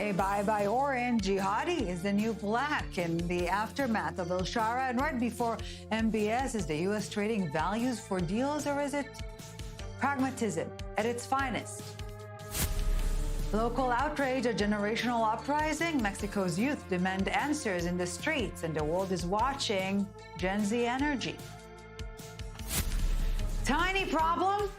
Say bye-bye orange, jihadi is the new black in the aftermath of Al-Shara'a. And right before MBS, is the U.S. trading values for deals, or is it pragmatism at its finest? Local outrage, a generational uprising. Mexico's youth demand answers in the streets, and the world is watching. Gen Z energy. Tiny problem,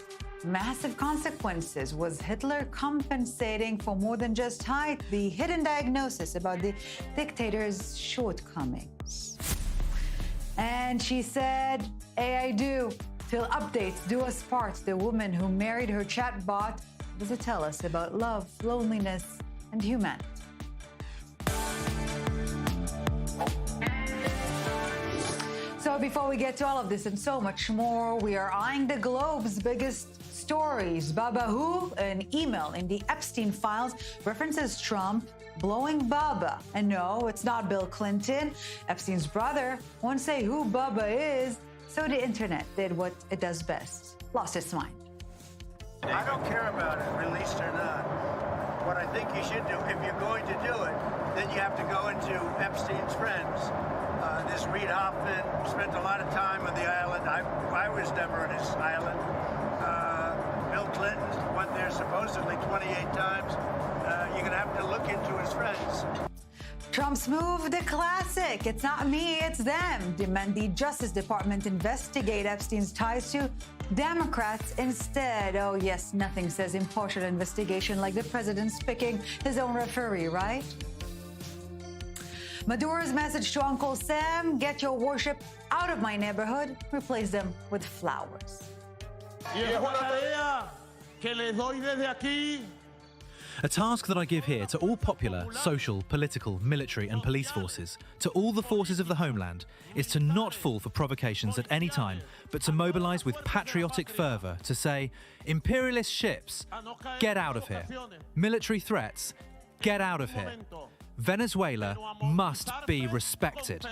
massive consequences. Was Hitler compensating for more than just height? The hidden diagnosis about the dictator's shortcomings. And she said, I do. Till updates do us part. The woman who married her chatbot does it tell us about love, loneliness, and humanity. So before we get to all of this and so much more, we are eyeing the globe's biggest stories. Baba who? An email in the Epstein files references Trump blowing Baba. And no, it's not Bill Clinton. Epstein's brother won't say who Baba is, so the internet did what it does best. Lost its mind. I don't care about it, released or not. What I think you should do, if you're going to do it, then you have to go into Epstein's friends. This Reid Hoffman spent a lot of time on the island. I was never on his island. Bill Clinton went there supposedly 28 times. You're going to have to look into his friends. Trump's move, the classic. It's not me, it's them. Demand the Justice Department investigate Epstein's ties to Democrats instead. Oh, yes, nothing says impartial investigation like the president's picking his own referee, right? Maduro's message to Uncle Sam, get your worship out of my neighborhood, replace them with flowers. A task that I give here to all popular, social, political, military and police forces, to all the forces of the homeland, is to not fall for provocations at any time, but to mobilise with patriotic fervour to say, imperialist ships, get out of here. Military threats, get out of here. Venezuela must be respected.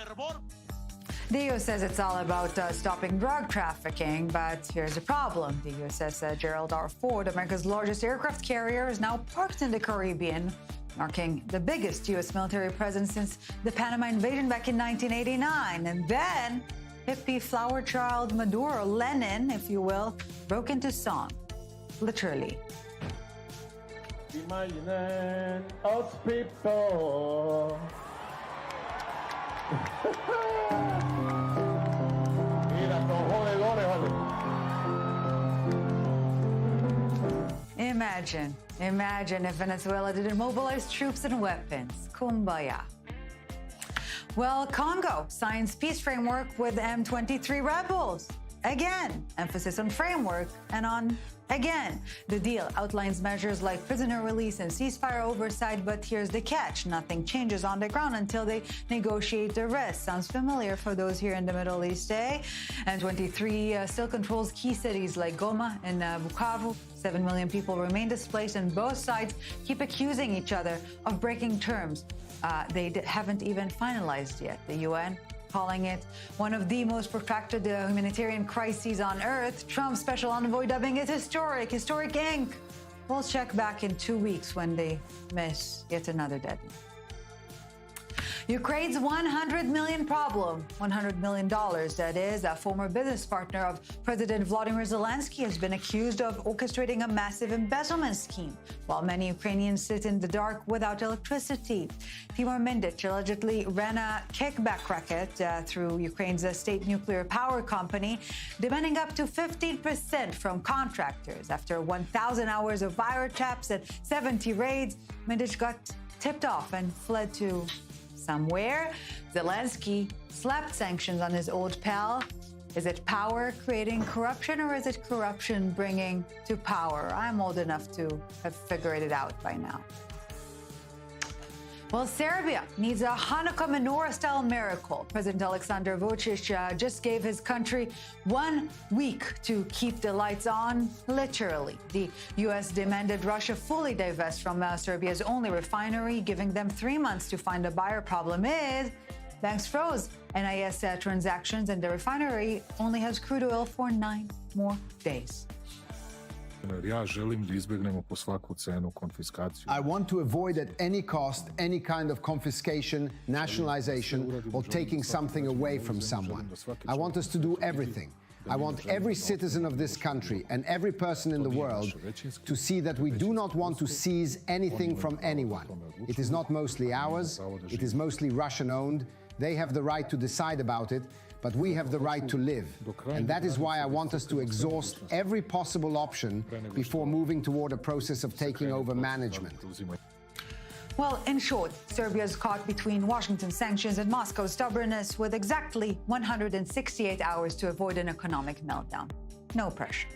The U.S. says it's all about stopping drug trafficking, but here's the problem. The USS Gerald R. Ford, America's largest aircraft carrier, is now parked in the Caribbean, marking the biggest U.S. military presence since the Panama invasion back in 1989. And then hippie flower child Maduro, Lenin, if you will, broke into song, literally. Imagine us people. Imagine if Venezuela didn't mobilize troops and weapons. Kumbaya. Well, Congo signs peace framework with M23 rebels. Again, emphasis on framework and on again. The deal outlines measures like prisoner release and ceasefire oversight, but here's the catch. Nothing changes on the ground until they negotiate the rest. Sounds familiar for those here in the Middle East, eh? M23 still controls key cities like Goma and Bukavu. 7 million people remain displaced, and both sides keep accusing each other of breaking terms. They haven't even finalized yet. The UN calling it one of the most protracted humanitarian crises on Earth. Trump's special envoy dubbing it historic ink. We'll check back in 2 weeks when they miss yet another deadline. Ukraine's $100 million problem, $100 million, that is. A former business partner of President Volodymyr Zelensky has been accused of orchestrating a massive embezzlement scheme, while many Ukrainians sit in the dark without electricity. Timur Mindich allegedly ran a kickback racket through Ukraine's state nuclear power company, demanding up to 15% from contractors. After 1,000 hours of wiretaps and 70 raids, Mindich got tipped off and fled to somewhere. Zelensky slapped sanctions on his old pal. Is it power creating corruption, or is it corruption bringing to power? I'm old enough to have figured it out by now. Well, Serbia needs a Hanukkah menorah-style miracle. President Aleksandar Vučić just gave his country 1 week to keep the lights on, literally. The U.S. demanded Russia fully divest from Serbia's only refinery, giving them 3 months to find a buyer. Problem is, banks froze NIS transactions, and the refinery only has crude oil for 9 more days. Ja želim da izbjegnemo po svaku cenu konfiskaciju. I want to avoid at any cost any kind of confiscation, nationalization, or taking something away from someone. I want us to do everything. I want every citizen of this country and every person in the world to see that we do not want to seize anything from anyone. It is not mostly ours, it is mostly Russian-owned. They have the right to decide about it, but we have the right to live. And that is why I want us to exhaust every possible option before moving toward a process of taking over management. Well, in short, Serbia is caught between Washington sanctions and Moscow's stubbornness with exactly 168 hours to avoid an economic meltdown. No pressure.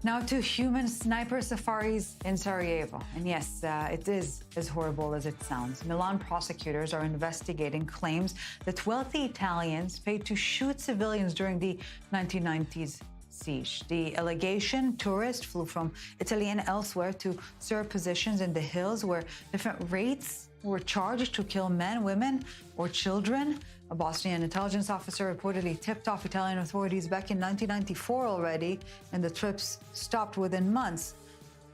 Now to human sniper safaris in Sarajevo. And yes, it is as horrible as it sounds. Milan prosecutors are investigating claims that wealthy Italians paid to shoot civilians during the 1990s siege. The allegation, tourists flew from Italy and elsewhere to serve positions in the hills where different rates were charged to kill men, women, or children. A Bosnian intelligence officer reportedly tipped off Italian authorities back in 1994 already, and the trips stopped within months.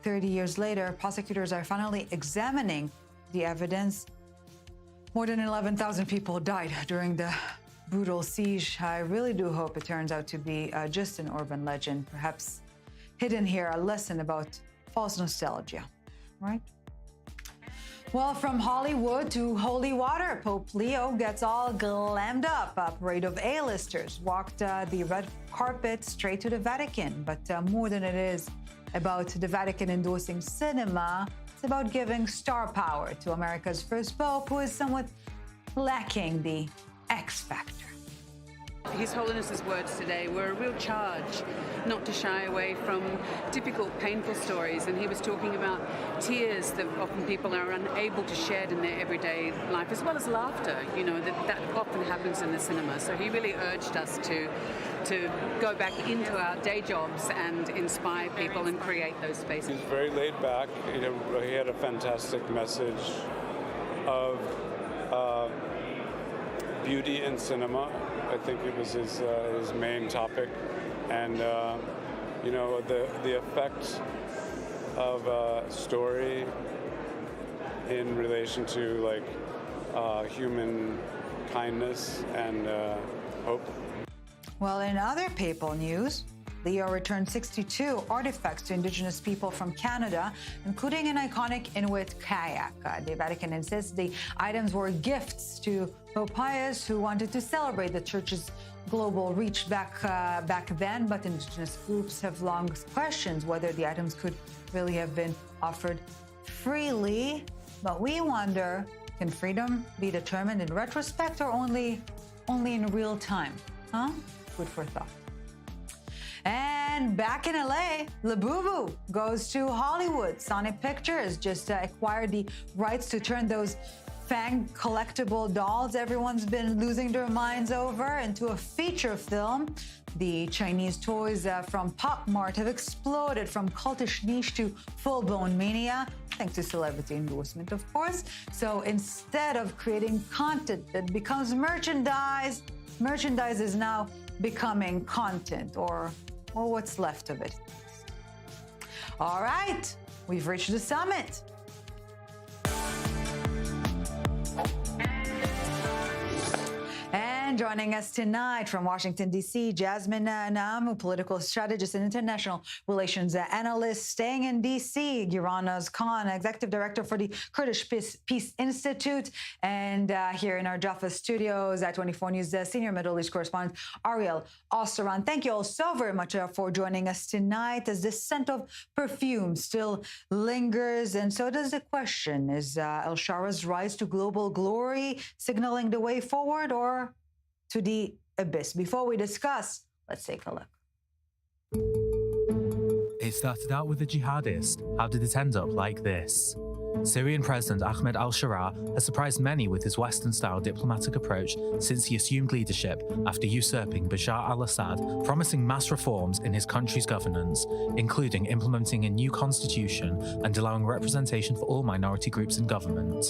30 years later, prosecutors are finally examining the evidence. More than 11,000 people died during the brutal siege. I really do hope it turns out to be just an urban legend, perhaps hidden here, a lesson about false nostalgia, right? Well, from Hollywood to holy water, Pope Leo gets all glammed up. A parade of A-listers walked the red carpet straight to the Vatican. But more than it is about the Vatican endorsing cinema, it's about giving star power to America's first pope, who is somewhat lacking the X factor. His Holiness's words today were a real charge not to shy away from difficult, painful stories. And he was talking about tears that often people are unable to shed in their everyday life, as well as laughter, you know, that often happens in the cinema. So he really urged us to go back into our day jobs and inspire people and create those spaces. He's very laid back. You know, he had a fantastic message of beauty in cinema. I think it was his main topic, and you know, the effect of a story in relation to like human kindness and hope. Well, in other papal news, Leo returned 62 artifacts to indigenous people from Canada, including an iconic Inuit kayak. The Vatican insists the items were gifts to Pope Pius, who wanted to celebrate the church's global reach back then, but indigenous groups have long questioned whether the items could really have been offered freely. But we wonder, can freedom be determined in retrospect or only in real time? Huh? Food for thought. And back in LA, Labubu goes to Hollywood. Sonic Pictures just acquired the rights to turn those Fang collectible dolls everyone's been losing their minds over into a feature film. The Chinese toys from Pop Mart have exploded from cultish niche to full-blown mania, thanks to celebrity endorsement, of course. So instead of creating content that becomes merchandise is now becoming content, or what's left of it. All right, we've reached the summit. And joining us tonight from Washington, D.C., Jasmine Namu, political strategist and international relations analyst, staying in D.C., Giranaz Khan, executive director for the Kurdish Peace Institute, and here in our Jaffa studios at 24 News, senior Middle East correspondent Ariel Osteran. Thank you all so very much for joining us tonight, as this scent of perfume still lingers, and so does the question, is Al-Shara's rise to global glory signaling the way forward, or to the abyss? Before we discuss, let's take a look. It started out with a jihadist. How did it end up like this? Syrian President Ahmed al-Sharaa has surprised many with his Western-style diplomatic approach since he assumed leadership after usurping Bashar al-Assad, promising mass reforms in his country's governance, including implementing a new constitution and allowing representation for all minority groups in government.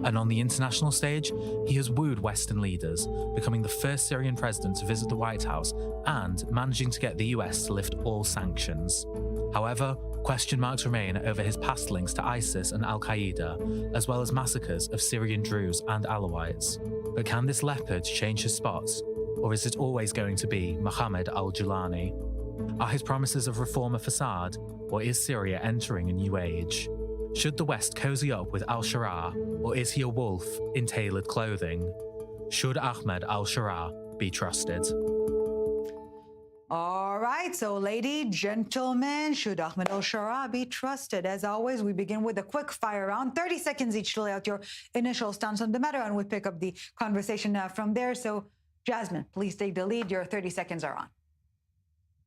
And on the international stage, he has wooed Western leaders, becoming the first Syrian president to visit the White House and managing to get the US to lift all sanctions. However, question marks remain over his past links to ISIS and al-Qaeda, as well as massacres of Syrian Druze and Alawites. But can this leopard change his spots, or is it always going to be Mohammed al-Julani? Are his promises of reform a facade, or is Syria entering a new age? Should the West cozy up with al-Shara'a, or is he a wolf in tailored clothing? Should Ahmed al-Shara'a be trusted? All right, so lady, gentlemen, should Ahmed al-Shara'a be trusted? As always, we begin with a quick fire round, 30 seconds each to lay out your initial stance on the matter, and we pick up the conversation from there. So, Jasmine, please take the lead. Your 30 seconds are on.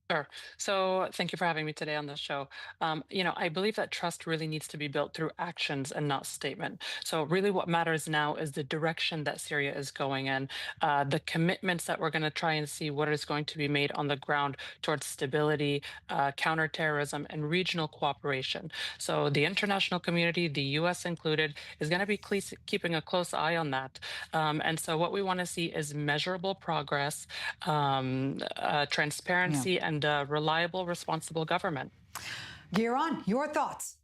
Sure. So thank you for having me today on this show. I believe that trust really needs to be built through actions and not statement. So really what matters now is the direction that Syria is going in, the commitments that we're going to try and see what is going to be made on the ground towards stability, counterterrorism, and regional cooperation. So the international community, the US included, is going to be keeping a close eye on that. And so what we want to see is measurable progress, transparency, and reliable, responsible government. Giron, your thoughts?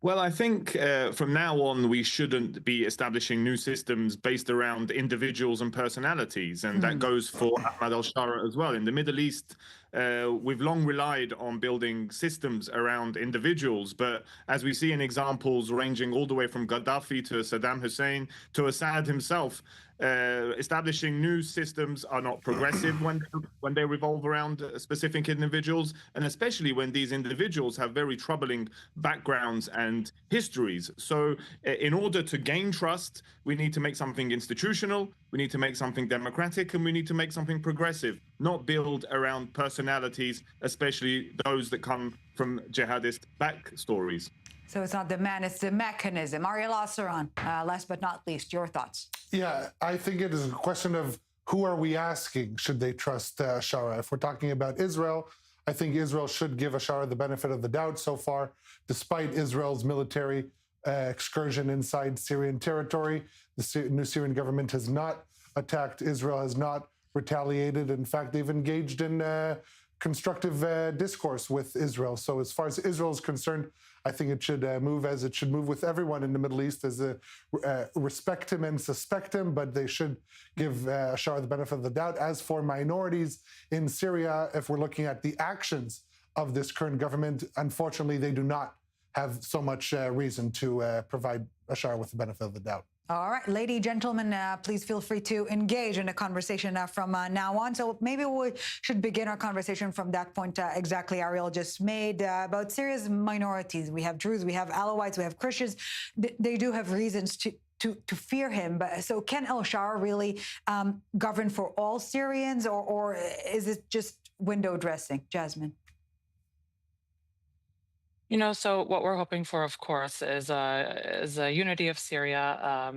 Well, I think from now on, we shouldn't be establishing new systems based around individuals and personalities. And that goes for Ahmad al-Shara'a as well. In the Middle East, we've long relied on building systems around individuals. But as we see in examples ranging all the way from Gaddafi to Saddam Hussein to Assad himself, establishing new systems are not progressive when they revolve around specific individuals, and especially when these individuals have very troubling backgrounds and histories. So in order to gain trust, we need to make something institutional, we need to make something democratic, and we need to make something progressive, not build around personalities, especially those that come from jihadist backstories. So it's not the man, it's the mechanism. Ariel Assaran, last but not least, your thoughts? Yeah, I think it is a question of who are we asking, should they trust Shara? If we're talking about Israel, I think Israel should give Shara the benefit of the doubt so far, despite Israel's military excursion inside Syrian territory. The new Syrian government has not attacked Israel, has not retaliated. In fact, they've engaged in constructive discourse with Israel. So as far as Israel is concerned, I think it should move as it should move with everyone in the Middle East, as respect him and suspect him, but they should give Shara the benefit of the doubt. As for minorities in Syria, if we're looking at the actions of this current government, unfortunately, they do not have so much reason to provide Shara with the benefit of the doubt. All right, lady, gentlemen, please feel free to engage in a conversation from now on. So maybe we should begin our conversation from that point exactly Ariel just made about Syria's minorities. We have Druze, we have Alawites, we have Christians. They do have reasons to fear him. But so can al-Shara'a really govern for all Syrians, or is it just window dressing? Jasmine? So what we're hoping for, of course, is a unity of Syria,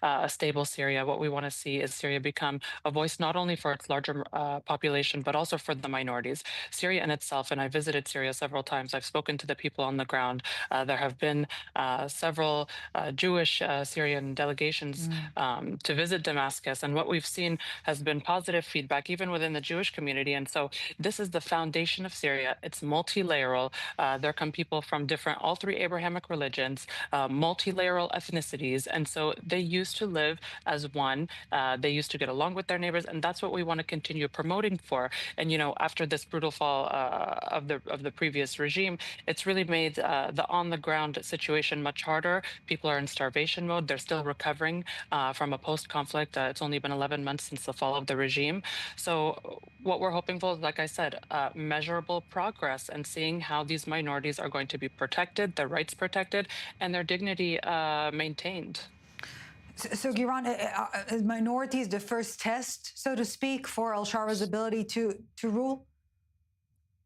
a stable Syria. What we want to see is Syria become a voice not only for its larger population, but also for the minorities. Syria in itself, and I visited Syria several times. I've spoken to the people on the ground. There have been several Jewish Syrian delegations to visit Damascus, and what we've seen has been positive feedback, even within the Jewish community. And so this is the foundation of Syria. It's multi-layeral. There come people from all three Abrahamic religions, multi-layeral ethnicities. And so they used to live as one. They used to get along with their neighbors. And that's what we want to continue promoting for. And, after this brutal fall of the previous regime, it's really made the on-the-ground situation much harder. People are in starvation mode. They're still recovering from a post-conflict. It's only been 11 months since the fall of the regime. So what we're hoping for is, like I said, measurable progress and seeing how these minorities are going to be protected, their rights protected, and their dignity maintained. So Giron, is minorities the first test, so to speak, for al-Shara'a's ability to rule?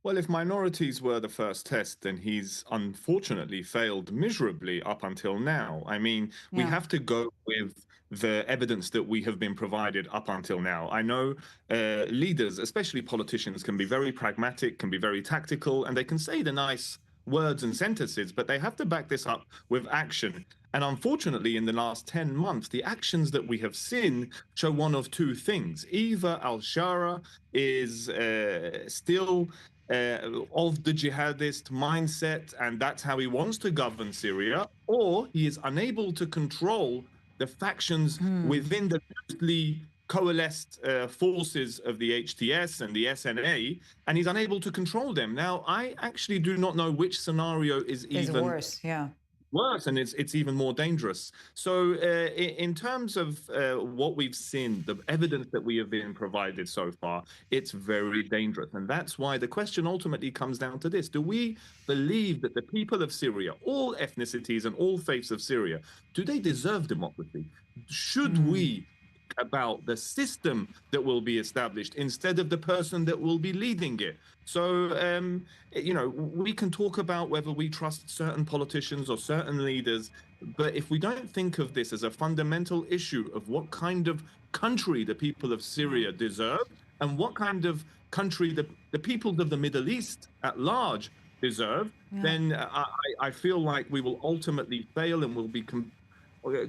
Well, if minorities were the first test, then he's unfortunately failed miserably up until now. I mean, we have to go with the evidence that we have been provided up until now. I know leaders, especially politicians, can be very pragmatic, can be very tactical, and they can say the nice words and sentences, but they have to back this up with action. And unfortunately, in the last 10 months, the actions that we have seen show one of two things. Either al-Sharaa is still of the jihadist mindset, and that's how he wants to govern Syria, or he is unable to control the factions within the loosely coalesced forces of the HTS and the SNA, and he's unable to control them. Now, I actually do not know which scenario is even worse, yeah. Worse, and it's even more dangerous. So in terms of what we've seen, the evidence that we have been provided so far, it's very dangerous. And that's why the question ultimately comes down to this. Do we believe that the people of Syria, all ethnicities and all faiths of Syria, do they deserve democracy? Should we about the system that will be established instead of the person that will be leading it? So, you know, we can talk about whether we trust certain politicians or certain leaders, but if we don't think of this as a fundamental issue of what kind of country the people of Syria deserve and what kind of country the people of the Middle East at large deserve, then I feel like we will ultimately fail and will be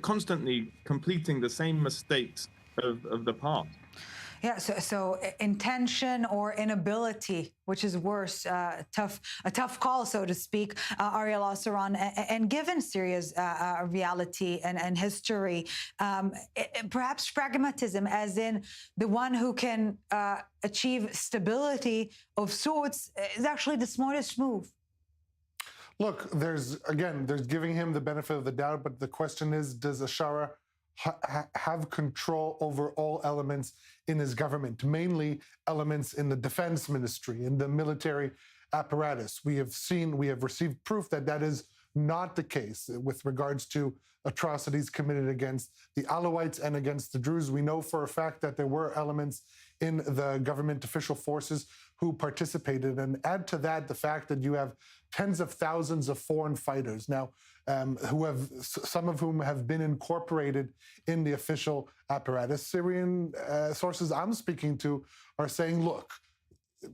constantly completing the same mistakes of the past. Yeah, so intention or inability, which is worse, a tough call, so to speak, Ariel Al-Shara'a. And given Syria's reality and history, perhaps pragmatism, as in the one who can achieve stability of sorts, is actually the smartest move. Look, there's giving him the benefit of the doubt, but the question is, does al-Shara'a have control over all elements in his government, mainly elements in the defense ministry, in the military apparatus? We have received proof that that is not the case with regards to atrocities committed against the Alawites and against the Druze. We know for a fact that there were elements in the government official forces who participated. And add to that the fact that you have tens of thousands of foreign fighters now, some of whom have been incorporated in the official apparatus. Syrian sources I'm speaking to are saying, look,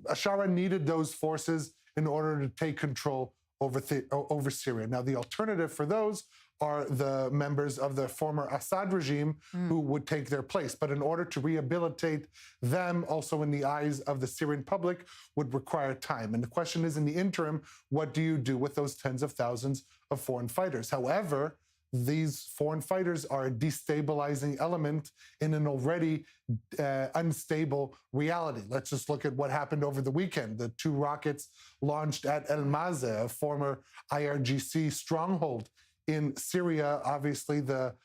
al-Shara'a needed those forces in order to take control over Syria. Now, the alternative for those are the members of the former Assad regime who would take their place. But in order to rehabilitate them, also in the eyes of the Syrian public, would require time. And the question is, in the interim, what do you do with those tens of thousands of foreign fighters? However, these foreign fighters are a destabilizing element in an already unstable reality. Let's just look at what happened over the weekend. The 2 rockets launched at El Mazeh, a former IRGC stronghold in Syria. Obviously, the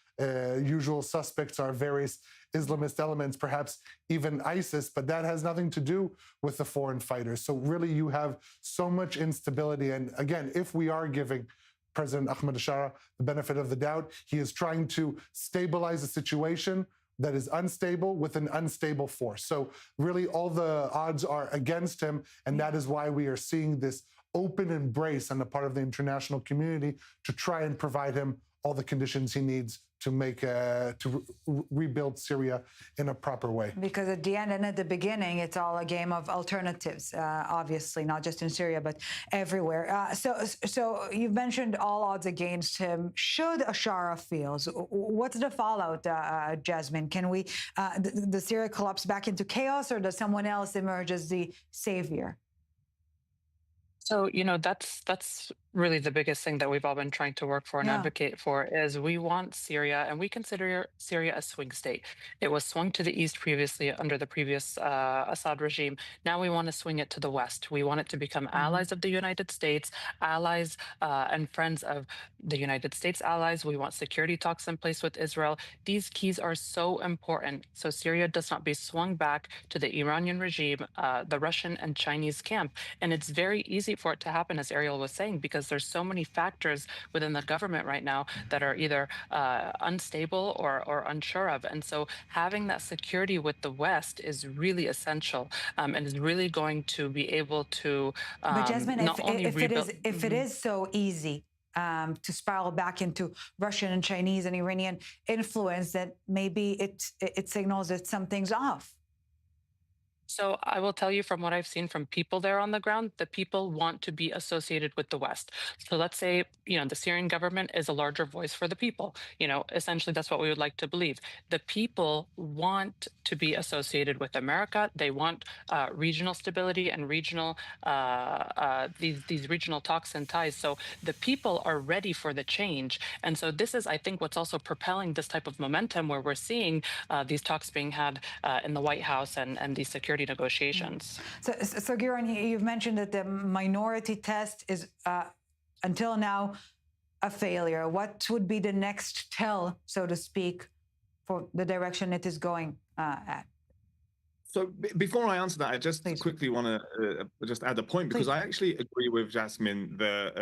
usual suspects are various Islamist elements, perhaps even ISIS, but that has nothing to do with the foreign fighters. So really, you have so much instability. And again, if we are giving President Ahmed al-Shara'a the benefit of the doubt, he is trying to stabilize a situation that is unstable with an unstable force. So really, all the odds are against him, and that is why we are seeing this open embrace on the part of the international community to try and provide him all the conditions he needs to make rebuild Syria in a proper way. Because at the end and at the beginning, it's all a game of alternatives, obviously, not just in Syria, but everywhere. So you've mentioned all odds against him. Should al-Shara'a fails, what's the fallout, Jasmine? Can the Syria collapse back into chaos, or does someone else emerge as the savior? So, you know, that's really the biggest thing that we've all been trying to work for and advocate for is we want Syria, and we consider Syria a swing state. It was swung to the east previously under the previous Assad regime. Now we want to swing it to the west. We want it to become allies of the United States, allies and friends of the United States allies. We want security talks in place with Israel. These keys are so important. So Syria does not be swung back to the Iranian regime, the Russian and Chinese camp. And it's very easy for it to happen, as Ariel was saying, because there's so many factors within the government right now that are either unstable or unsure of. And so having that security with the West is really essential and is really going to be able to but Jasmine, if it is so easy to spiral back into Russian and Chinese and Iranian influence, that maybe it signals that something's off. So I will tell you from what I've seen from people there on the ground, the people want to be associated with the West. So let's say, the Syrian government is a larger voice for the people. Essentially that's what we would like to believe. The people want to be associated with America. They want regional stability and regional these regional talks and ties. So the people are ready for the change. And so this is, I think, what's also propelling this type of momentum where we're seeing these talks being had in the White House and these security negotiations. So Giron, you've mentioned that the minority test is, until now, a failure. What would be the next tell, so to speak, for the direction it is going at? So before I answer that, I just quickly want to just add a point, because I actually agree with Jasmine that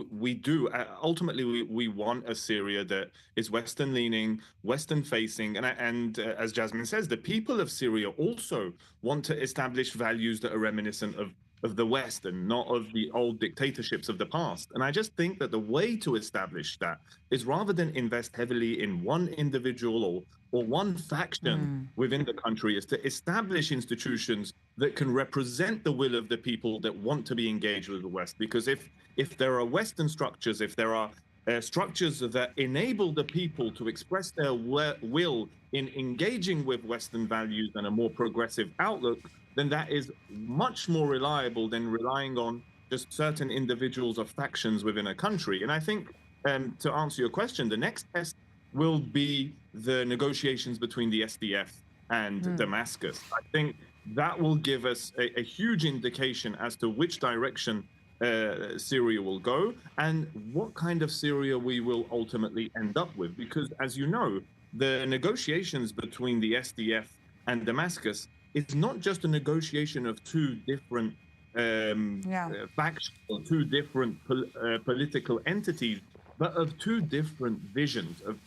we do ultimately we want a Syria that is Western leaning, Western facing, and as Jasmine says, the people of Syria also want to establish values that are reminiscent of the West and not of the old dictatorships of the past. And I just think that the way to establish that is, rather than invest heavily in one individual or one faction within the country, is to establish institutions that can represent the will of the people that want to be engaged with the West. Because if there are Western structures, if there are structures that enable the people to express their will in engaging with Western values and a more progressive outlook, then that is much more reliable than relying on just certain individuals or factions within a country. And I think, to answer your question, the next test will be the negotiations between the SDF and Damascus. I think that will give us a huge indication as to which direction Syria will go and what kind of Syria we will ultimately end up with. Because, as you know, the negotiations between the SDF and Damascus is not just a negotiation of two different factions or two different political entities, but of two different visions, of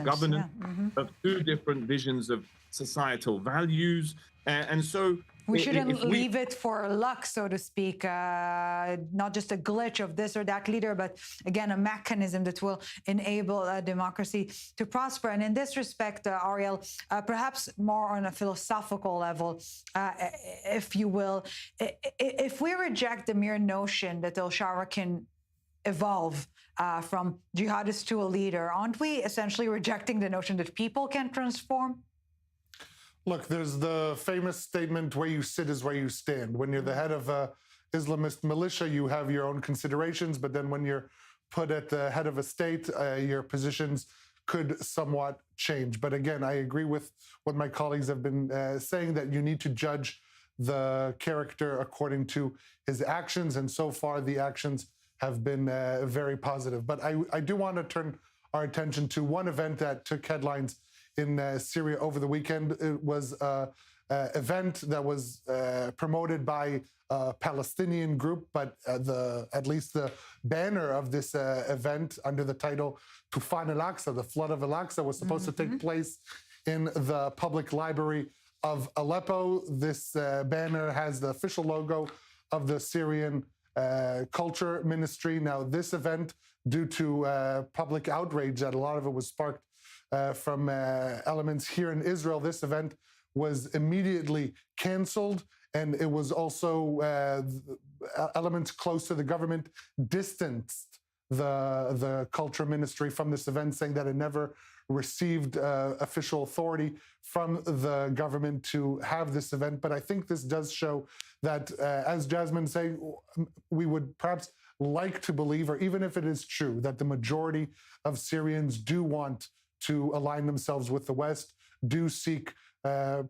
governance, of two different visions of societal values. And so we shouldn't leave it for luck, so to speak, not just a glitch of this or that leader, but again, a mechanism that will enable democracy to prosper. And in this respect, Ariel, perhaps more on a philosophical level, if you will, if we reject the mere notion that al-Shara'a can evolve from jihadist to a leader, aren't we essentially rejecting the notion that people can transform? Look, there's the famous statement, where you sit is where you stand. When you're the head of a Islamist militia, you have your own considerations, but then when you're put at the head of a state, your positions could somewhat change. But again, I agree with what my colleagues have been saying, that you need to judge the character according to his actions, and so far the actions have been very positive. But I do want to turn our attention to one event that took headlines in Syria over the weekend. It was an event that was promoted by a Palestinian group, but at least the banner of this event, under the title Tufan al-Aqsa, the flood of al-Aqsa, was supposed to take place in the public library of Aleppo. This banner has the official logo of the Syrian Culture Ministry. Now, this event, due to public outrage, that a lot of it was sparked from elements here in Israel, this event was immediately canceled, and it was also elements close to the government distanced the culture ministry from this event, saying that it never received official authority from the government to have this event. But I think this does show that, as Jasmine saying, we would perhaps like to believe, or even if it is true, that the majority of Syrians do want to align themselves with the West, do seek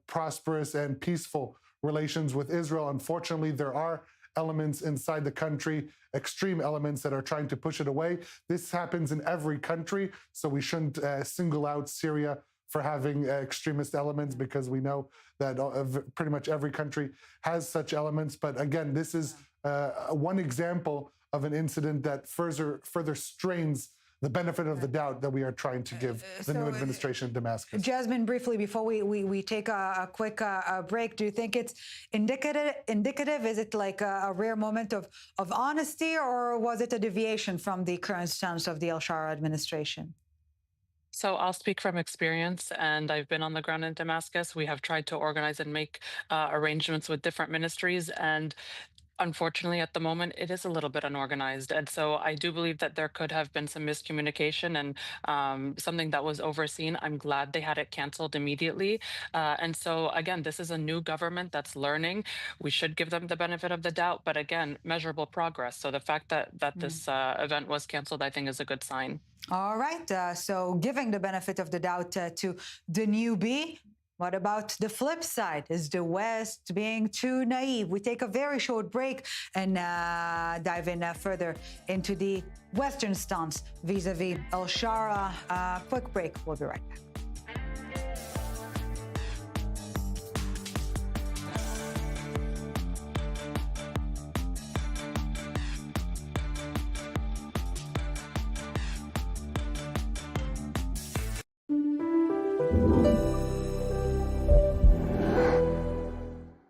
prosperous and peaceful relations with Israel. Unfortunately, there are elements inside the country, extreme elements, that are trying to push it away. This happens in every country, so we shouldn't single out Syria for having extremist elements, because we know that pretty much every country has such elements. But again, this is one example of an incident that further strains the benefit of the doubt that we are trying to give the new administration in Damascus. Jasmine, briefly, before we take a quick break, do you think it's indicative? Is it like a rare moment of honesty, or was it a deviation from the current stance of the Al-Shara'a administration? So I'll speak from experience, and I've been on the ground in Damascus. We have tried to organize and make arrangements with different ministries, and unfortunately, at the moment, it is a little bit unorganized. And so I do believe that there could have been some miscommunication and something that was overseen. I'm glad they had it canceled immediately. And so, again, this is a new government that's learning. We should give them the benefit of the doubt, but again, measurable progress. So the fact that this event was canceled, I think, is a good sign. All right. So giving the benefit of the doubt to the newbie. What about the flip side? Is the West being too naive? We take a very short break and dive in further into the Western stance vis-a-vis Al-Shara'a. Quick break. We'll be right back.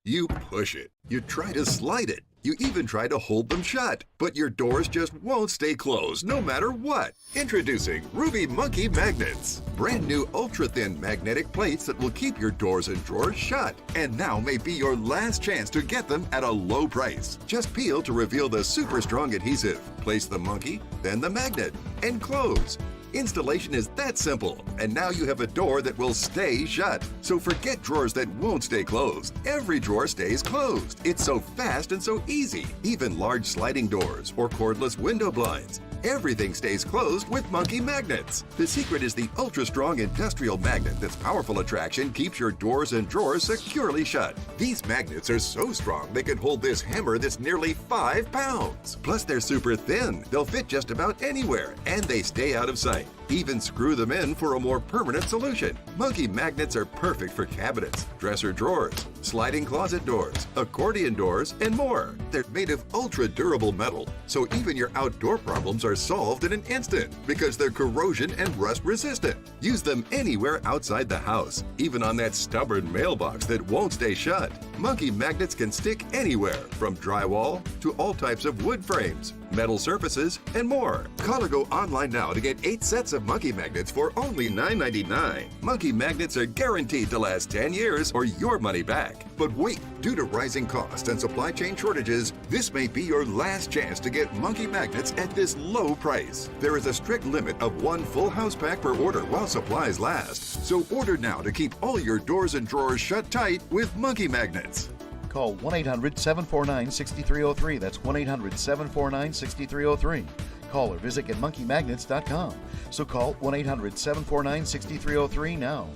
You push it, you try to slide it, you even try to hold them shut, but your doors just won't stay closed no matter what. Introducing Ruby Monkey Magnets. Brand new ultra-thin magnetic plates that will keep your doors and drawers shut. And now may be your last chance to get them at a low price. Just peel to reveal the super strong adhesive. Place the monkey, then the magnet, and close. Installation is that simple, and now you have a door that will stay shut. So forget drawers that won't stay closed. Every drawer stays closed. It's so fast and so easy. Even large sliding doors or cordless window blinds. Everything stays closed with Monkey Magnets. The secret is the ultra-strong industrial magnet that's powerful attraction keeps your doors and drawers securely shut. These magnets are so strong they can hold this hammer that's nearly 5 pounds. Plus they're super thin. They'll fit just about anywhere, and they stay out of sight. Even screw them in for a more permanent solution. Monkey Magnets are perfect for cabinets, dresser drawers, sliding closet doors, accordion doors, and more. They're made of ultra-durable metal, so even your outdoor problems are solved in an instant because they're corrosion and rust resistant. Use them anywhere outside the house, even on that stubborn mailbox that won't stay shut. Monkey Magnets can stick anywhere, from drywall to all types of wood frames, metal surfaces, and more. Call or go online now to get 8 sets of Monkey Magnets for only $9.99. Monkey Magnets are guaranteed to last 10 years or your money back. But wait, due to rising costs and supply chain shortages, this may be your last chance to get Monkey Magnets at this low price. There is a strict limit of 1 full house pack per order while supplies last. So order now to keep all your doors and drawers shut tight with Monkey Magnets. Call 1-800-749-6303. That's 1-800-749-6303. Call or visit getmonkeymagnets.com. So call 1-800-749-6303 now.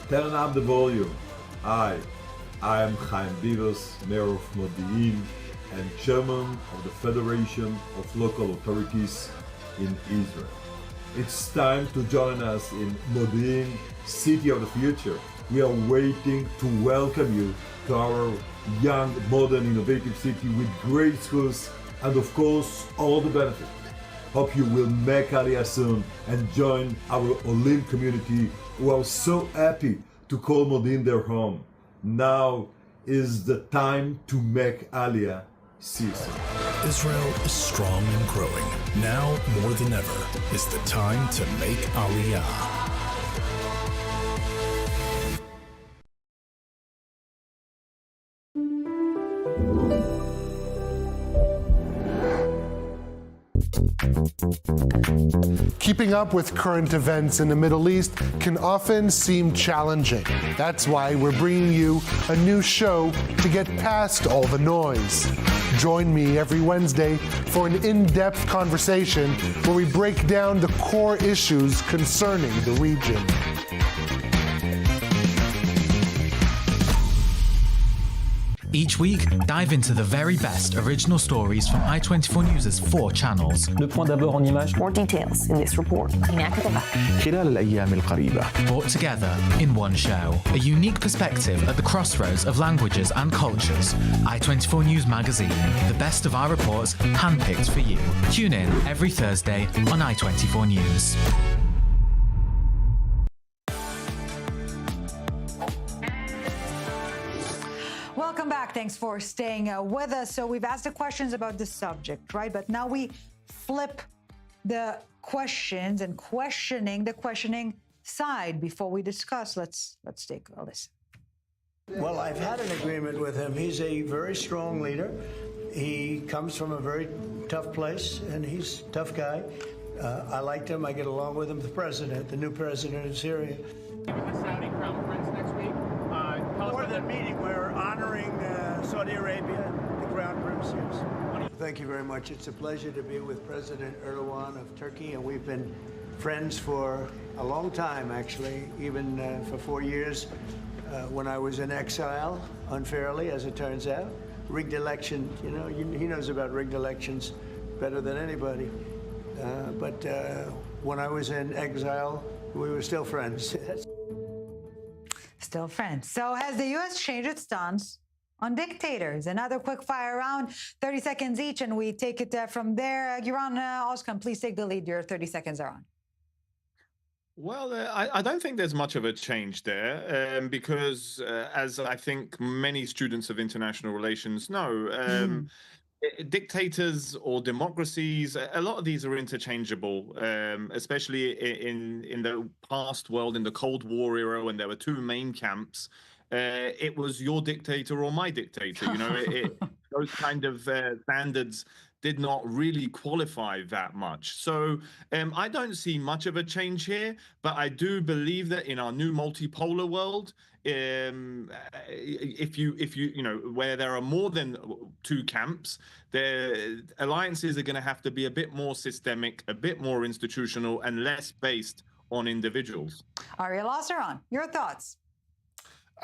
Turn up the volume. Hi, I am Chaim Bivas, Mayor of Modi'in and Chairman of the Federation of Local Authorities in Israel. It's time to join us in Modi'in, City of the Future. We are waiting to welcome you to our young, modern, innovative city with great schools and of course all the benefits. Hope you will make Aliyah soon and join our Olim community who are so happy to call Modi'in their home. Now is the time to make Aliyah cease. Israel is strong and growing. Now more than ever is the time to make Aliyah. Keeping up with current events in the Middle East can often seem challenging. That's why we're bringing you a new show to get past all the noise. Join me every Wednesday for an in-depth conversation where we break down the core issues concerning the region. Each week, dive into the very best original stories from i24 News' 4 channels. Le point d'abord en images. More details in this report. خلال الأيام القريبة. Brought together in one show. A unique perspective at the crossroads of languages and cultures. i24 News Magazine. The best of our reports handpicked for you. Tune in every Thursday on i24 News. Thanks for staying with us. So we've asked the questions about the subject, right? But now we flip the questions and the questioning side before we discuss. Let's take a listen. Well, I've had an agreement with him. He's a very strong leader. He comes from a very tough place, and he's a tough guy. I liked him. I get along with him. The new president of Syria. Given the Saudi crown prince next week, More than meeting, we're honoring Saudi Arabia, the crown prince. Yes. Thank you very much. It's a pleasure to be with President Erdogan of Turkey, and we've been friends for a long time, actually, even for 4 years when I was in exile, unfairly, as it turns out. Rigged election, he knows about rigged elections better than anybody. But when I was in exile, we were still friends. Still friends. So has the U.S. changed its stance on dictators? Another quick fire round, 30 seconds each, and we take it from there. Giran Oskan, please take the lead. Your 30 seconds are on. Well, I don't think there's much of a change there because, as I think many students of international relations know, dictators or democracies, a lot of these are interchangeable, especially in the past world, in the Cold War era, when there were two main camps. It was your dictator or my dictator. Those kind of standards did not really qualify that much. So I don't see much of a change here, but I do believe that in our new multipolar world, if you where there are more than two camps, the alliances are going to have to be a bit more systemic, a bit more institutional, and less based on individuals. Ariel Osseron, your thoughts?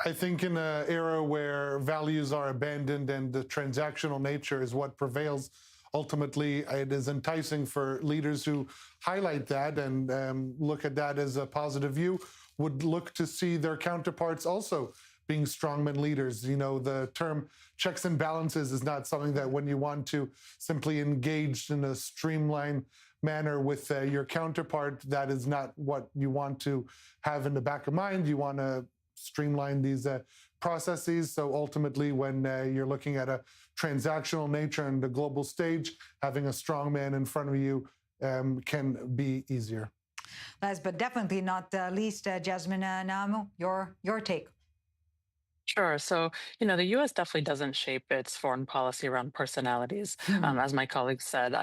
I think in an era where values are abandoned and the transactional nature is what prevails, ultimately, it is enticing for leaders who highlight that and look at that as a positive view, would look to see their counterparts also being strongman leaders. The term checks and balances is not something that when you want to simply engage in a streamlined manner with your counterpart, that is not what you want to have in the back of mind. You want to streamline these processes. So ultimately, when you're looking at a transactional nature on the global stage, having a strong man in front of you can be easier. Last but definitely not least, Jasmine Namu, your take. Sure. So, the U.S. definitely doesn't shape its foreign policy around personalities. As my colleague said,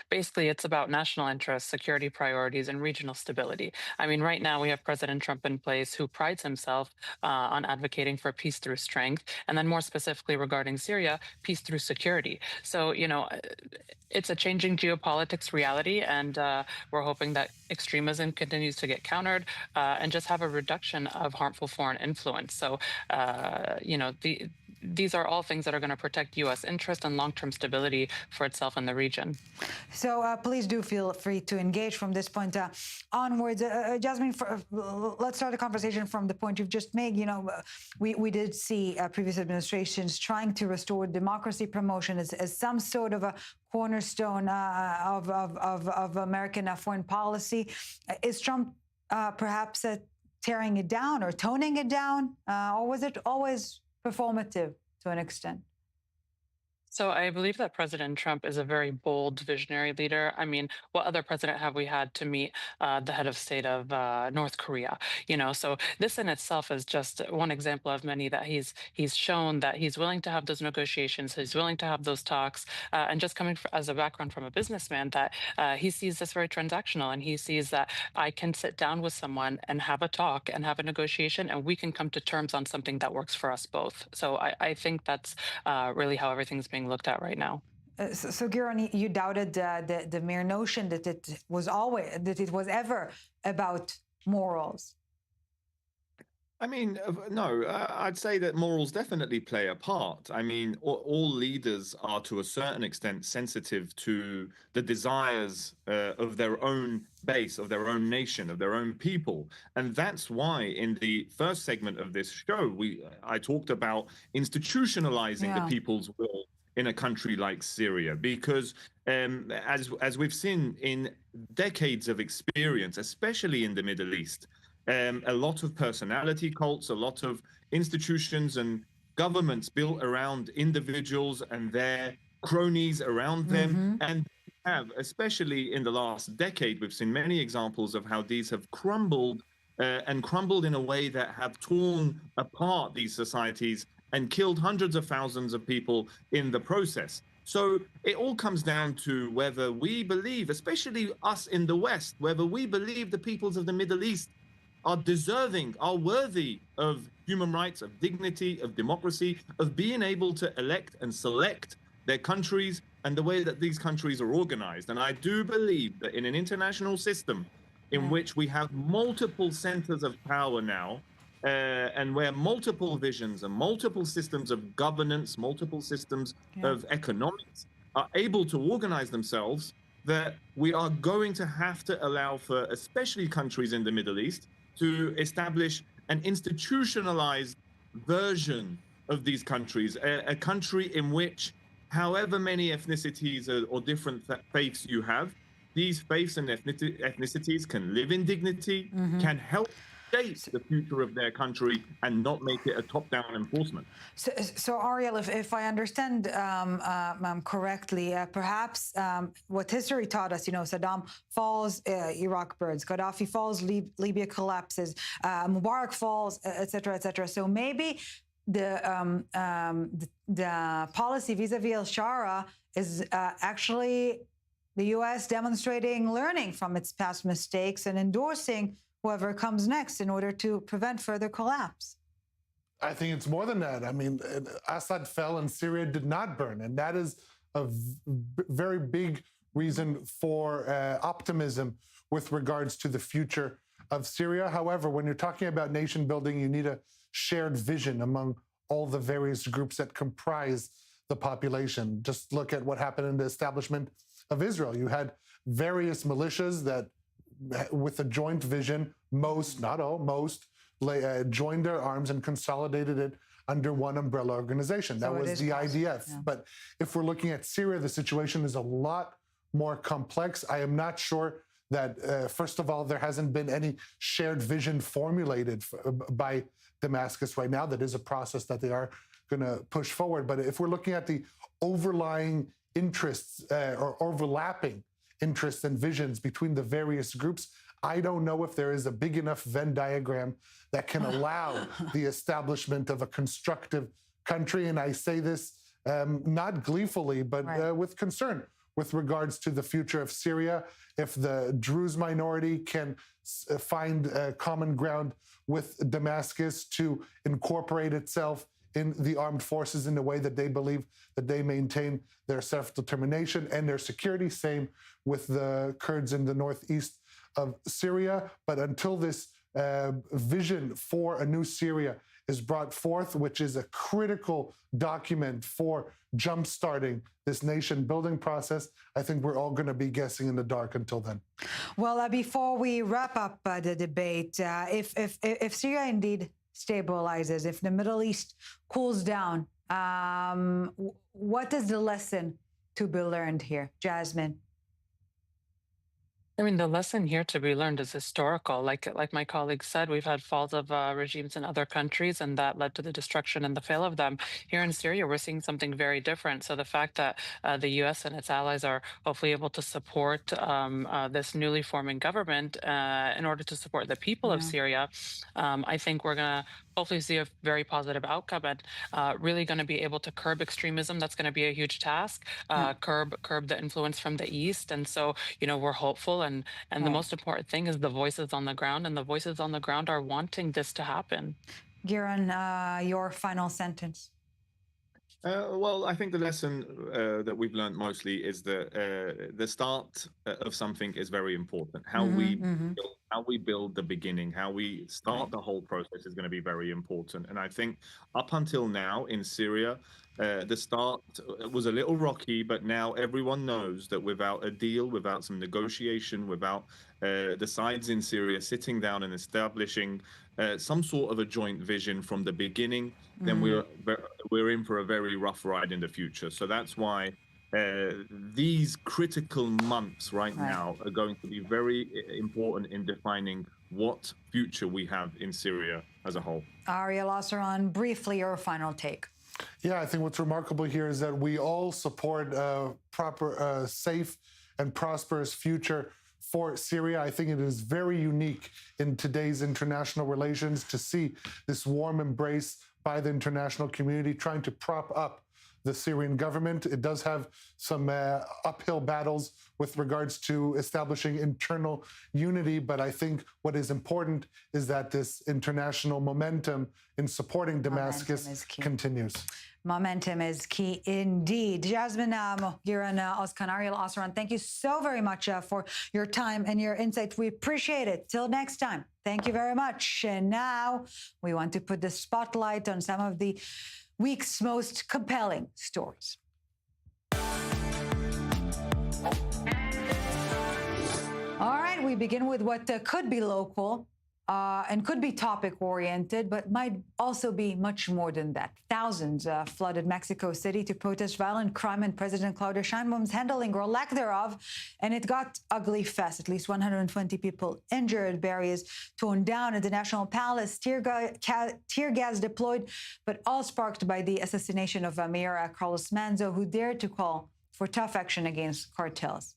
basically it's about national interests, security priorities, and regional stability. Right now we have President Trump in place who prides himself on advocating for peace through strength, and then more specifically regarding Syria, peace through security. So, it's a changing geopolitics reality, and we're hoping that extremism continues to get countered and just have a reduction of harmful foreign influence. So, these are all things that are going to protect U.S. interest and long-term stability for itself in the region. So please do feel free to engage from this point onwards. Jasmine, let's start the conversation from the point you've just made. We did see previous administrations trying to restore democracy promotion as some sort of a cornerstone of American foreign policy. Is Trump perhaps tearing it down or toning it down, or was it always performative to an extent? So I believe that President Trump is a very bold, visionary leader. What other president have we had to meet the head of state of North Korea? So this in itself is just one example of many that he's shown that he's willing to have those negotiations, he's willing to have those talks, and just coming as a background from a businessman, that he sees this very transactional, and he sees that I can sit down with someone and have a talk and have a negotiation, and we can come to terms on something that works for us both. So I think that's really how everything's being looked at right now. So Giran, you doubted the mere notion that it was ever about morals. No, I'd say that morals definitely play a part. All leaders are to a certain extent sensitive to the desires of their own base, of their own nation, of their own people. And that's why in the first segment of this show, I talked about institutionalizing the people's will in a country like Syria, because as we've seen in decades of experience, especially in the Middle East, a lot of personality cults, a lot of institutions and governments built around individuals and their cronies around them. And have, especially in the last decade, we've seen many examples of how these have crumbled and crumbled in a way that have torn apart these societies and killed hundreds of thousands of people in the process. So it all comes down to whether we believe, especially us in the West, whether we believe the peoples of the Middle East are deserving, are worthy of human rights, of dignity, of democracy, of being able to elect and select their countries and the way that these countries are organized. And I do believe that in an international system in which we have multiple centers of power now, and where multiple visions and multiple systems of governance, multiple systems of economics are able to organize themselves, that we are going to have to allow for, especially countries in the Middle East, to establish an institutionalized version of these countries, a country in which however many ethnicities or different faiths you have, these faiths and ethnicities can live in dignity, can help shape the future of their country and not make it a top-down enforcement. So Ariel, if I understand correctly, perhaps what history taught us, Saddam falls, Iraq burns, Gaddafi falls, Libya collapses, Mubarak falls, etc., etc. So maybe the policy vis-a-vis al-Shara'a is actually the U.S. demonstrating learning from its past mistakes and endorsing whoever comes next in order to prevent further collapse. I think it's more than that. I mean, Assad fell and Syria did not burn. And that is a very big reason for optimism with regards to the future of Syria. However, when you're talking about nation building, you need a shared vision among all the various groups that comprise the population. Just look at what happened in the establishment of Israel. You had various militias that, with a joint vision, most, not all, most, joined their arms and consolidated it under one umbrella organization. That was the IDF. Yeah. But if we're looking at Syria, the situation is a lot more complex. I am not sure that, first of all, there hasn't been any shared vision formulated by Damascus right now. That is a process that they are going to push forward. But if we're looking at the overlying interests or overlapping interests and visions between the various groups, I don't know if there is a big enough Venn diagram that can allow the establishment of a constructive country. And I say this not gleefully, but with concern with regards to the future of Syria. If the Druze minority can find common ground with Damascus to incorporate itself in the armed forces in the way that they believe that they maintain their self-determination and their security, same with the Kurds in the northeast of Syria. But until this vision for a new Syria is brought forth, which is a critical document for jump-starting this nation-building process, I think we're all going to be guessing in the dark until then. Well, before we wrap up the debate, if Syria indeed stabilizes, if the Middle East cools down, what is the lesson to be learned here, Jasmine? I mean, the lesson here to be learned is historical. Like my colleague said, we've had falls of regimes in other countries, and that led to the destruction and the fail of them. Here in Syria, we're seeing something very different. So the fact that the U.S. and its allies are hopefully able to support this newly forming government in order to support the people of Syria, I think we're going to hopefully see a very positive outcome and really going to be able to curb extremism. That's going to be a huge task, curb the influence from the East. And so, we're hopeful. And the most important thing is the voices on the ground, and the voices on the ground are wanting this to happen. Giran, your final sentence. Well, I think the lesson that we've learned mostly is that the start of something is very important. How we build the beginning, how we start the whole process is going to be very important. And I think up until now in Syria, the start was a little rocky, but now everyone knows that without a deal, without some negotiation, without the sides in Syria sitting down and establishing some sort of a joint vision from the beginning, then we're in for a very rough ride in the future. So that's why these critical months right now are going to be very important in defining what future we have in Syria as a whole. Ariel Osseron, briefly, your final take. Yeah, I think what's remarkable here is that we all support a proper, safe and prosperous future for Syria. I think it is very unique in today's international relations to see this warm embrace by the international community trying to prop up the Syrian government. It does have some uphill battles with regards to establishing internal unity, but I think what is important is that this international momentum in supporting Damascus continues. Momentum is key indeed. Jasmine Mogiran, Oskan, Ariel Osseron, thank you so very much for your time and your insight. We appreciate it. Till next time, thank you very much. And now we want to put the spotlight on some of the week's most compelling stories. All right, we begin with what could be local and could be topic-oriented, but might also be much more than that. Thousands flooded Mexico City to protest violent crime and President Claudia Sheinbaum's handling or lack thereof, and it got ugly fast. At least 120 people injured, barriers torn down at the National Palace, tear gas deployed, but all sparked by the assassination of Mayor Carlos Manzo, who dared to call for tough action against cartels.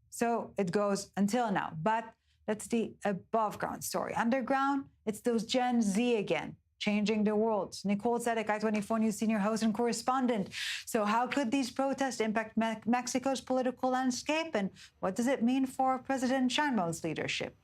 So it goes until now, but that's the above-ground story. Underground, it's those Gen Z again, changing the world. Nicole Tzedek, I-24 News senior host and correspondent. So how could these protests impact Mexico's political landscape, and what does it mean for President Sheinbaum's leadership?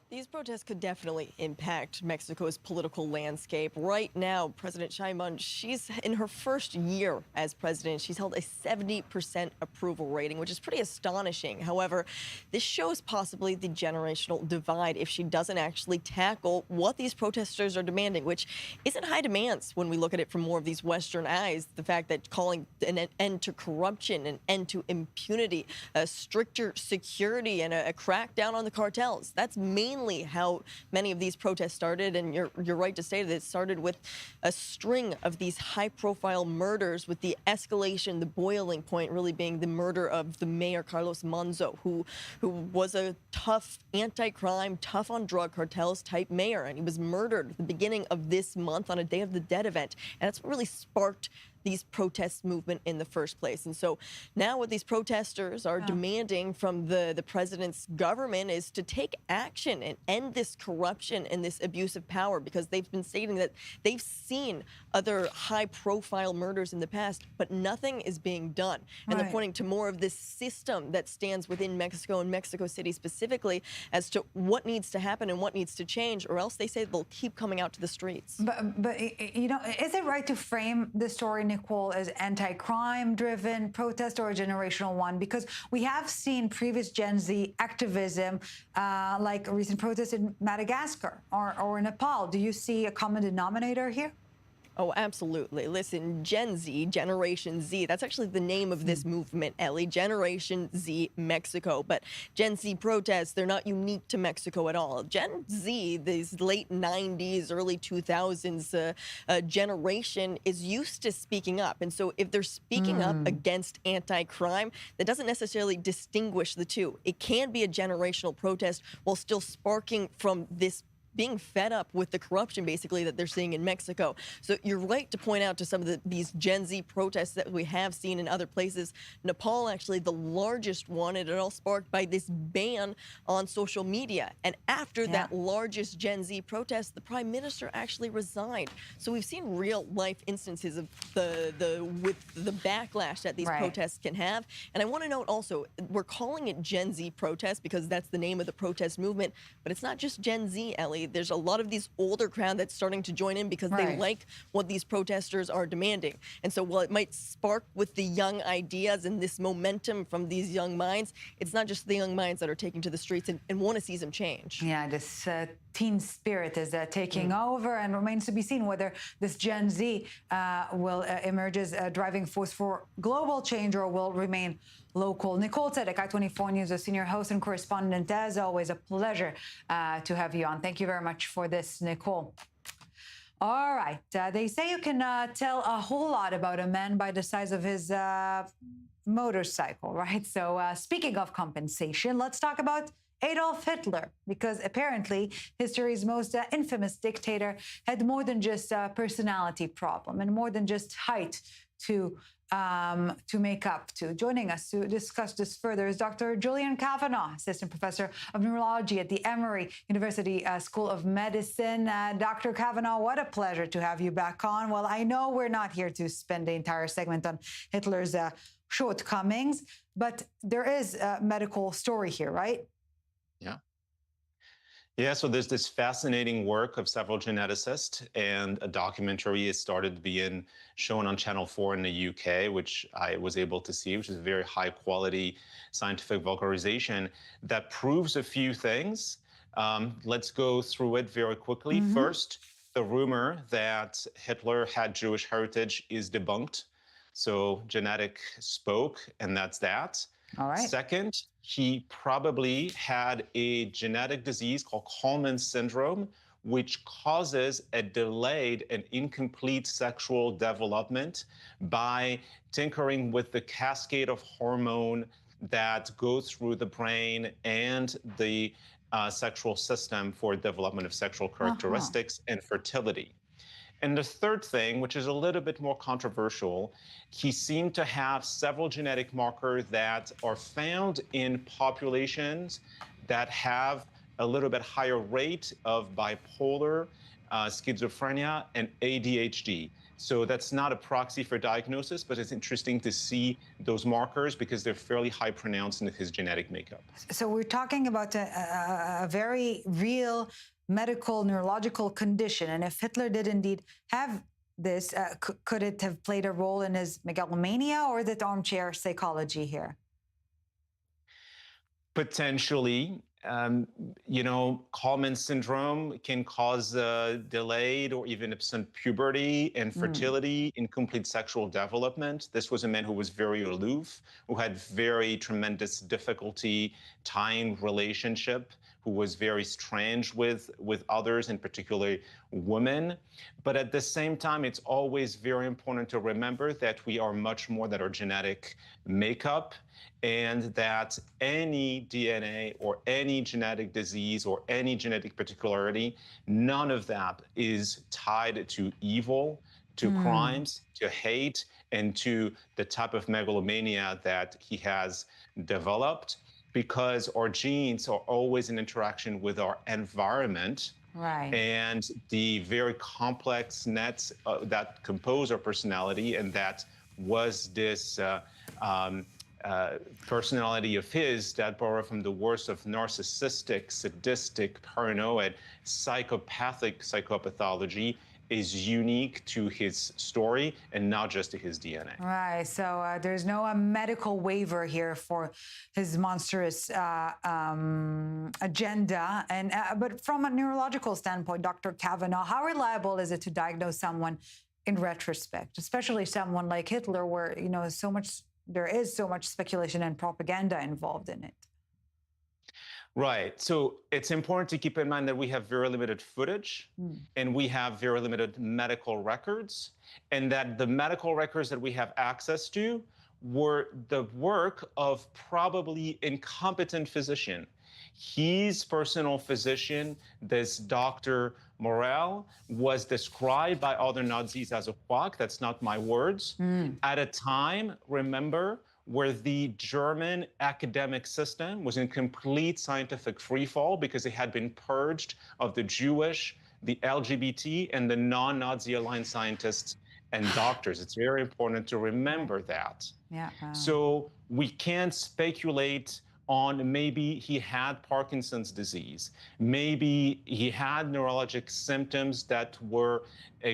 These protests could definitely impact Mexico's political landscape. Right now, President Sheinbaum, she's in her first year as president. She's held a 70% approval rating, which is pretty astonishing. However, this shows possibly the generational divide if she doesn't actually tackle what these protesters are demanding, which isn't high demands when we look at it from more of these Western eyes. The fact that calling an end to corruption, an end to impunity, a stricter security, and a crackdown on the cartels. That's mainly how many of these protests started, and you're right to say that it started with a string of these high-profile murders, with the escalation, the boiling point really being the murder of the mayor Carlos Manzo, who was a tough anti-crime, tough on drug cartels type mayor, and he was murdered at the beginning of this month on a Day of the Dead event, and that's what really sparked these protest movement in the first place. And so now what these protesters are demanding from the president's government is to take action and end this corruption and this abuse of power, because they've been stating that they've seen other high-profile murders in the past, but nothing is being done. And they're pointing to more of this system that stands within Mexico and Mexico City specifically as to what needs to happen and what needs to change, or else they say they'll keep coming out to the streets. But you know, is it right to frame the story, Nicole, as anti-crime driven protest or a generational one? Because we have seen previous Gen Z activism, like recent protests in Madagascar or Nepal. Do you see a common denominator here? Oh, absolutely. Listen, Gen Z, Generation Z, that's actually the name of this movement, Ellie, Generation Z Mexico. But Gen Z protests, they're not unique to Mexico at all. Gen Z, these late 90s, early 2000s generation is used to speaking up. And so if they're speaking up against anti-crime, that doesn't necessarily distinguish the two. It can be a generational protest while still sparking from this being fed up with the corruption, basically, that they're seeing in Mexico. So you're right to point out to some of these Gen Z protests that we have seen in other places. Nepal, actually, the largest one, and it all sparked by this ban on social media. And after that largest Gen Z protest, the prime minister actually resigned. So we've seen real-life instances of the backlash that these protests can have. And I want to note also, we're calling it Gen Z protests because that's the name of the protest movement, but it's not just Gen Z, Ellie. There's a lot of these older crowd that's starting to join in because they like what these protesters are demanding. And so while it might spark with the young ideas and this momentum from these young minds, it's not just the young minds that are taking to the streets and want to see some change. Yeah, this teen spirit is taking over, and remains to be seen whether this Gen Z will emerge as a driving force for global change or will remain local. Nicole Tzedek, I-24 News, a senior host and correspondent. As always, a pleasure to have you on. Thank you very much for this, Nicole. All right. They say you can tell a whole lot about a man by the size of his motorcycle, right? So speaking of compensation, let's talk about Adolf Hitler, because apparently history's most infamous dictator had more than just a personality problem and more than just height to make up to. Joining us to discuss this further is Dr. Julian Kavanaugh, Assistant Professor of Neurology at the Emory University School of Medicine. Dr. Kavanaugh, what a pleasure to have you back on. Well, I know we're not here to spend the entire segment on Hitler's shortcomings, but there is a medical story here, right? Yeah, so there's this fascinating work of several geneticists, and a documentary has started being shown on Channel 4 in the UK, which I was able to see, which is a very high quality scientific vulgarization that proves a few things. Let's go through it very quickly. First, the rumor that Hitler had Jewish heritage is debunked. So genetic spoke, and that's that. All right. Second, he probably had a genetic disease called Kallmann syndrome, which causes a delayed and incomplete sexual development by tinkering with the cascade of hormone that goes through the brain and the sexual system for development of sexual characteristics and fertility. And the third thing, which is a little bit more controversial, he seemed to have several genetic markers that are found in populations that have a little bit higher rate of bipolar, schizophrenia, and ADHD. So that's not a proxy for diagnosis, but it's interesting to see those markers because they're fairly high pronounced in his genetic makeup. So we're talking about a very real medical neurological condition. And if Hitler did indeed have this, could it have played a role in his megalomania, or is it armchair psychology here? Potentially. Kallmann syndrome can cause delayed or even absent puberty, infertility, incomplete sexual development. This was a man who was very aloof, who had very tremendous difficulty tying relationship, who was very strange with others, in particular women. But at the same time, it's always very important to remember that we are much more than our genetic makeup, and that any DNA or any genetic disease or any genetic particularity, none of that is tied to evil, to crimes, to hate, and to the type of megalomania that he has developed, because our genes are always in interaction with our environment. Right. And the very complex nets that compose our personality, and that was this personality of his that borrowed from the worst of narcissistic, sadistic, paranoid, psychopathic psychopathology, is unique to his story and not just to his DNA. Right, so there's no medical waiver here for his monstrous agenda. And but from a neurological standpoint, Dr. Kavanaugh, how reliable is it to diagnose someone in retrospect, especially someone like Hitler, where there is so much speculation and propaganda involved in it? Right. So it's important to keep in mind that we have very limited footage and we have very limited medical records, and that the medical records that we have access to were the work of probably incompetent physician. His personal physician, this Dr. Morel, was described by other Nazis as a quack. That's not my words. At a time, remember, where the German academic system was in complete scientific freefall because it had been purged of the Jewish, the LGBT, and the non-Nazi aligned scientists and doctors. It's very important to remember that. Yeah. So we can't speculate on maybe he had Parkinson's disease, maybe he had neurologic symptoms that were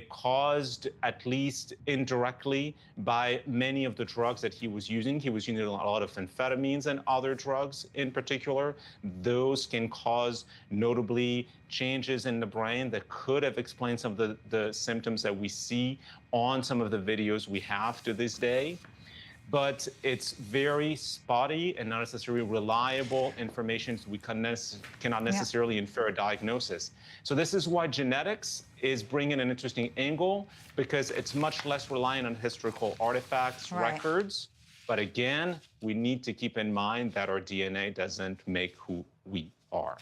caused at least indirectly by many of the drugs that he was using. He was using a lot of amphetamines and other drugs in particular. Those can cause notably changes in the brain that could have explained some of the symptoms that we see on some of the videos we have to this day. But it's very spotty and not necessarily reliable information, so we cannot necessarily infer a diagnosis. So this is why genetics is bringing an interesting angle, because it's much less reliant on historical artifacts, records. But again, we need to keep in mind that our DNA doesn't make who we are.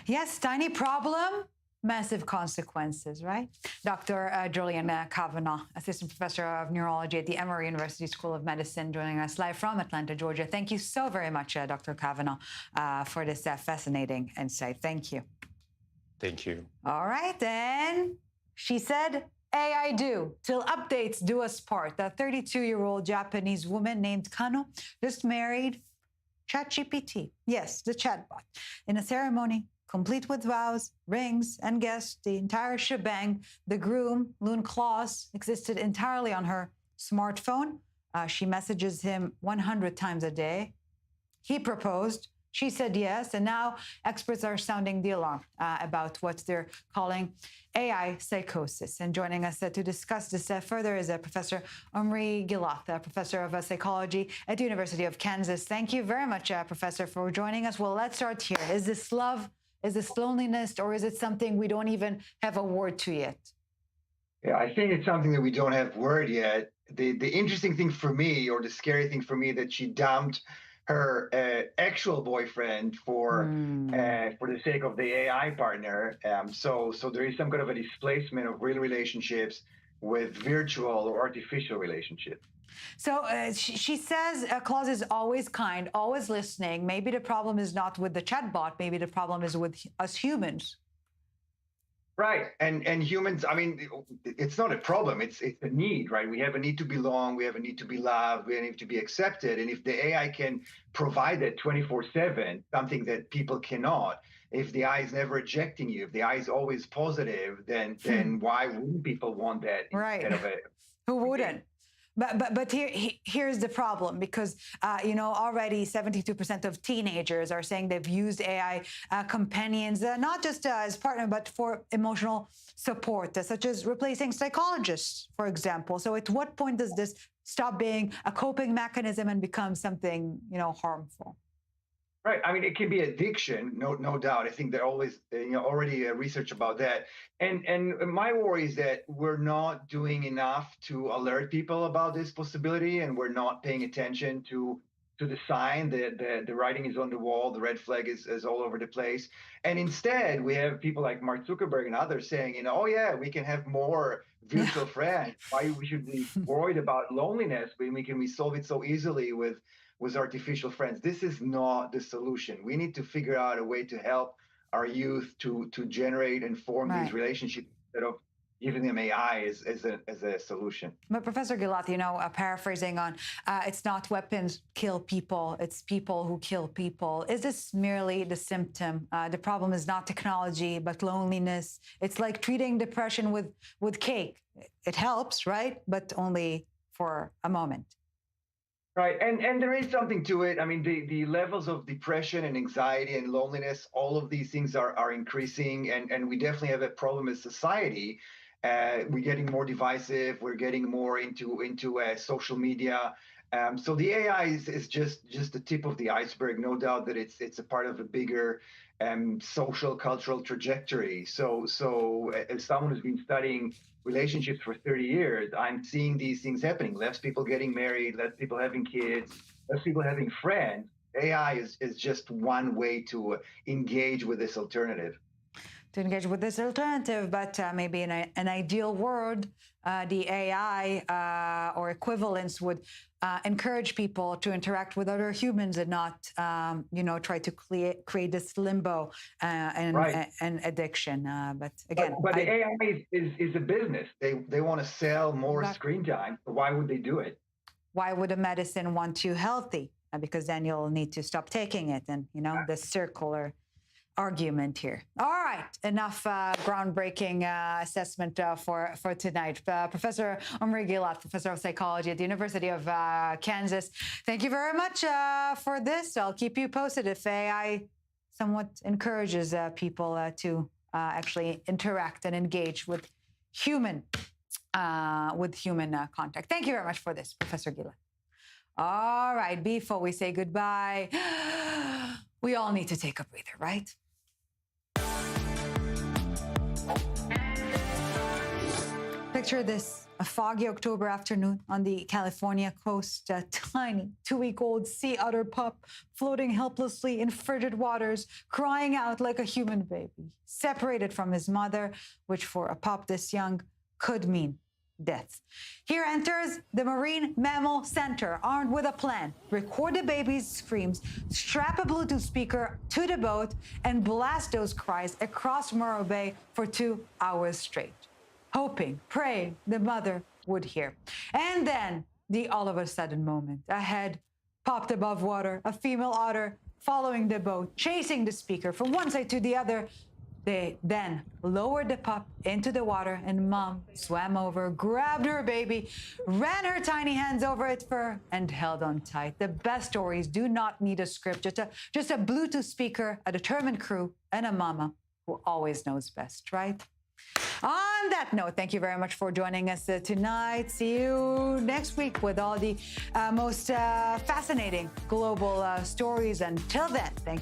Yes, tiny problem, massive consequences, right? Dr. Julian Kavanaugh, Assistant Professor of Neurology at the Emory University School of Medicine, joining us live from Atlanta, Georgia. Thank you so very much, Dr. Kavanaugh, for this fascinating insight. Thank you. Thank you. All right, then. She said, AI do, till updates do us part. The 32-year-old Japanese woman named Kano just married ChatGPT. Yes, the chatbot. In a ceremony complete with vows, rings, and guests, the entire shebang, the groom, Loon Claus, existed entirely on her smartphone. She messages him 100 times a day. He proposed. She said yes, and now experts are sounding the alarm about what they're calling AI psychosis. And joining us to discuss this further is Professor Omri Gilat, Professor of Psychology at the University of Kansas. Thank you very much, Professor, for joining us. Well, let's start here. Is this love? Is this loneliness? Or is it something we don't even have a word to yet? Yeah, I think it's something that we don't have word yet. The interesting thing for me, or the scary thing for me, that she dumped her actual boyfriend for the sake of the AI partner. So there is some kind of a displacement of real relationships with virtual or artificial relationships. So she says Claus is always kind, always listening. Maybe the problem is not with the chatbot. Maybe the problem is with us humans. Right. And humans, I mean, it's not a problem. It's a need, right? We have a need to belong. We have a need to be loved. We have a need to be accepted. And if the AI can provide that 24/7, something that people cannot, if the AI is never rejecting you, if the AI is always positive, then why wouldn't people want that instead of a... Who wouldn't? But here's the problem, because already 72% of teenagers are saying they've used AI companions, not just as partner, but for emotional support, such as replacing psychologists, for example. So at what point does this stop being a coping mechanism and become something, harmful? Right. I mean, it can be addiction, no doubt. I think there always, already research about that. And my worry is that we're not doing enough to alert people about this possibility, and we're not paying attention to the sign that the writing is on the wall, the red flag is all over the place. And instead, we have people like Mark Zuckerberg and others saying, oh yeah, we can have more virtual friends. Why we should be worried about loneliness when we can resolve it so easily with artificial friends? This is not the solution. We need to figure out a way to help our youth to generate and form these relationships instead of giving them AI as a solution. But Professor Gilat, paraphrasing on, it's not weapons kill people, it's people who kill people. Is this merely the symptom? The problem is not technology, but loneliness. It's like treating depression with cake. It helps, right? But only for a moment. Right, and there is something to it. I mean, the levels of depression and anxiety and loneliness, all of these things are increasing, and we definitely have a problem as society. We're getting more divisive. We're getting more into social media. So the AI is just the tip of the iceberg. No doubt that it's a part of a bigger social cultural trajectory. So as someone who's been studying relationships for 30 years, I'm seeing these things happening. Less people getting married, less people having kids, less people having friends. AI is just one way to engage with this alternative. But maybe in an ideal world, the AI or equivalents would encourage people to interact with other humans and not, try to create this limbo and addiction. But again, but the AI is a business. They want to sell more screen time. So why would they do it? Why would a medicine want you healthy? Because then you'll need to stop taking it, and the circular argument here. All right, enough groundbreaking assessment for tonight. Professor Omri Gilat, Professor of Psychology at the University of Kansas, thank you very much for this. I'll keep you posted if AI somewhat encourages people to actually interact and engage with human contact. Thank you very much for this, Professor Gilat. All right, before we say goodbye, we all need to take a breather, right? Picture this, a foggy October afternoon on the California coast, a tiny 2-week-old sea otter pup floating helplessly in frigid waters, crying out like a human baby, separated from his mother, which for a pup this young could mean death. Here enters the Marine Mammal Center, armed with a plan. Record the baby's screams, strap a Bluetooth speaker to the boat, and blast those cries across Morro Bay for 2 hours straight, hoping, praying the mother would hear. And then the all of a sudden moment. A head popped above water, a female otter following the boat, chasing the speaker from one side to the other. They then lowered the pup into the water, and Mom swam over, grabbed her baby, ran her tiny hands over its fur, and held on tight. The best stories do not need a script, just a Bluetooth speaker, a determined crew, and a mama who always knows best, right? On that note, thank you very much for joining us tonight. See you next week with all the most fascinating global stories. Until then, thank you.